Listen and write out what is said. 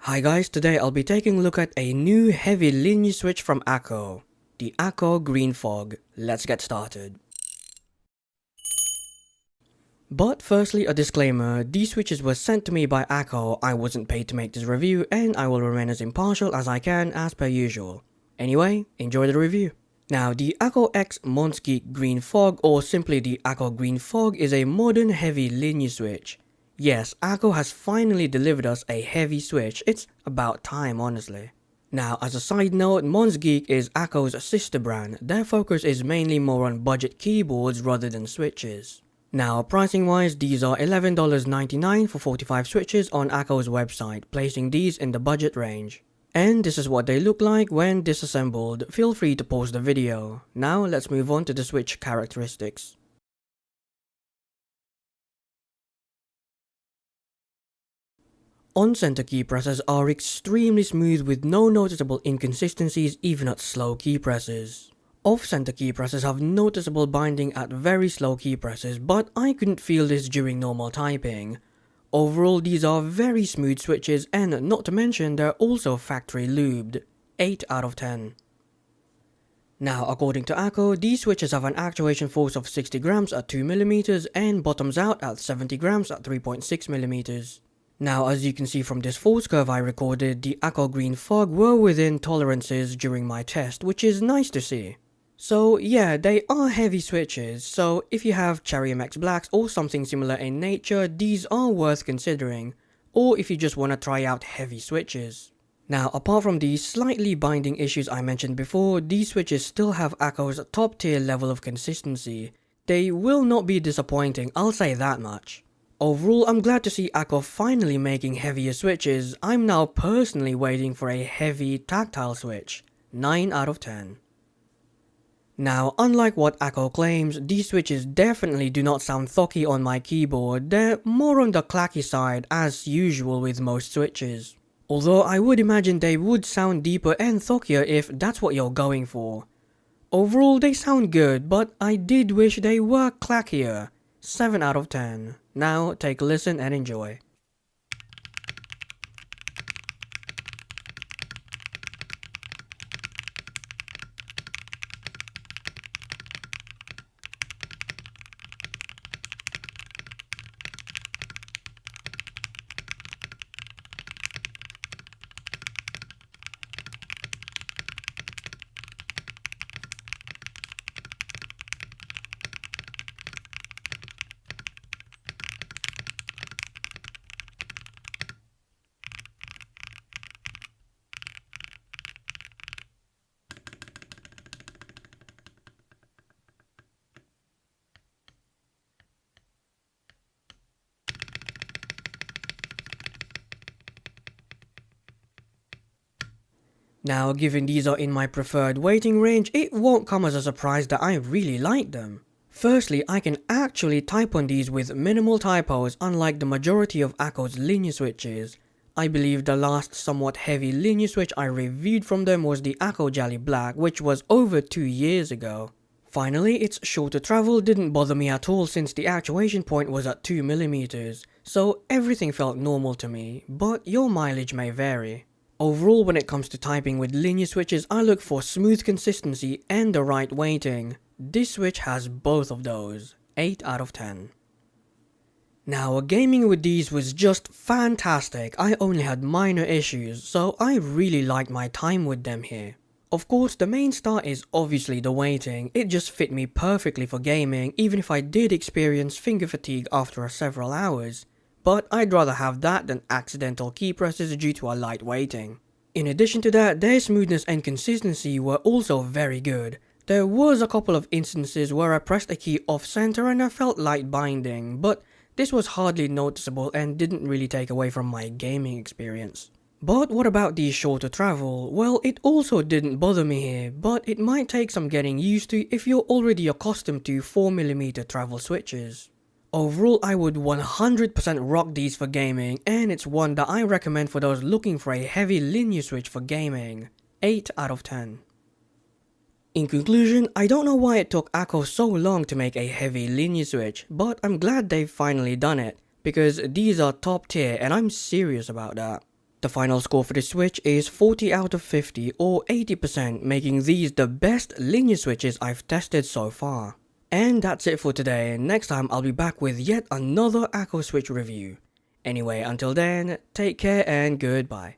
Hi guys, today I'll be taking a look at a new heavy linear switch from Akko, the Akko Green Fog. Let's get started. But firstly, a disclaimer, these switches were sent to me by Akko, I wasn't paid to make this review, and I will remain as impartial as I can as per usual. Anyway, enjoy the review. Now, the Akko X MelGeek Green Fog, or simply the Akko Green Fog, is a modern heavy linear switch. Yes, Akko has finally delivered us a heavy switch. It's about time, honestly. Now, as a side note, MelGeek is Akko's sister brand. Their focus is mainly more on budget keyboards rather than switches. Now, pricing wise, these are $11.99 for 45 switches on Akko's website, placing these in the budget range. And this is what they look like when disassembled. Feel free to pause the video. Now, let's move on to the switch characteristics. On-center key presses are extremely smooth with no noticeable inconsistencies even at slow key presses. Off-center key presses have noticeable binding at very slow key presses, but I couldn't feel this during normal typing. Overall, these are very smooth switches, and not to mention they're also factory lubed. 8 out of 10. Now, according to Akko, these switches have an actuation force of 60 grams at 2mm and bottoms out at 70 grams at 3.6mm. Now, as you can see from this force curve I recorded, the Akko Green Fog were within tolerances during my test, which is nice to see. So yeah, they are heavy switches, so if you have Cherry MX Blacks or something similar in nature, these are worth considering, or if you just want to try out heavy switches. Now, apart from the slightly binding issues I mentioned before, these switches still have Akko's top tier level of consistency. They will not be disappointing, I'll say that much. Overall, I'm glad to see Akko finally making heavier switches. I'm now personally waiting for a heavy tactile switch. 9 out of 10. Now, unlike what Akko claims, these switches definitely do not sound thocky on my keyboard. They're more on the clacky side as usual with most switches. Although I would imagine they would sound deeper and thockier if that's what you're going for. Overall, they sound good, but I did wish they were clackier. 7 out of 10. Now, take a listen and enjoy. Now, given these are in my preferred weighting range, it won't come as a surprise that I really like them. Firstly, I can actually type on these with minimal typos, unlike the majority of Akko's linear switches. I believe the last somewhat heavy linear switch I reviewed from them was the Akko Jelly Black, which was over 2 years ago. Finally, its shorter travel didn't bother me at all since the actuation point was at 2mm, so everything felt normal to me, but your mileage may vary. Overall, when it comes to typing with linear switches, I look for smooth consistency and the right weighting. This switch has both of those. 8 out of 10. Now, gaming with these was just fantastic. I only had minor issues, so I really liked my time with them here. Of course, the main star is obviously the weighting. It just fit me perfectly for gaming, even if I did experience finger fatigue after several hours. But I'd rather have that than accidental key presses due to a light weighting. In addition to that, their smoothness and consistency were also very good. There was a couple of instances where I pressed a key off center and I felt light binding, but this was hardly noticeable and didn't really take away from my gaming experience. But what about the shorter travel? Well, it also didn't bother me here, but it might take some getting used to if you're already accustomed to 4mm travel switches. Overall, I would 100% rock these for gaming, and it's one that I recommend for those looking for a heavy linear switch for gaming. 8 out of 10. In conclusion, I don't know why it took Akko so long to make a heavy linear switch, but I'm glad they've finally done it, because these are top tier and I'm serious about that. The final score for this switch is 40 out of 50 or 80%, making these the best linear switches I've tested so far. And that's it for today. Next time I'll be back with yet another Akko switch review. Anyway, until then, take care and goodbye.